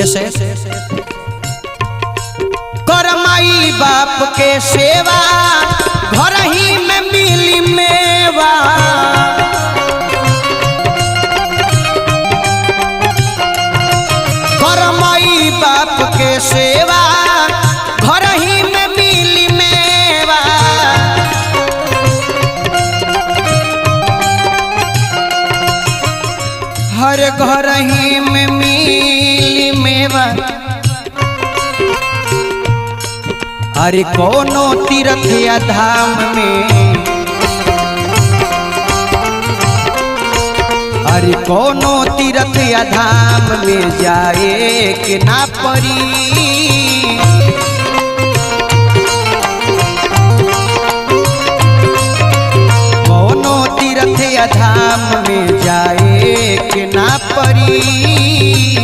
ऐसे कर माई बाप के सेवा घर ही में मिली मेवा। कर माई बाप के सेवा घर ही में मिली मेवा। हर घर ही में मिली मेवा। अरे कोनो तीर्थ या धाम में, अरे कोनो तीर्थ या धाम में जाए के ना पड़ी। कोनो तीर्थ या धाम में जाए के ना पड़ी।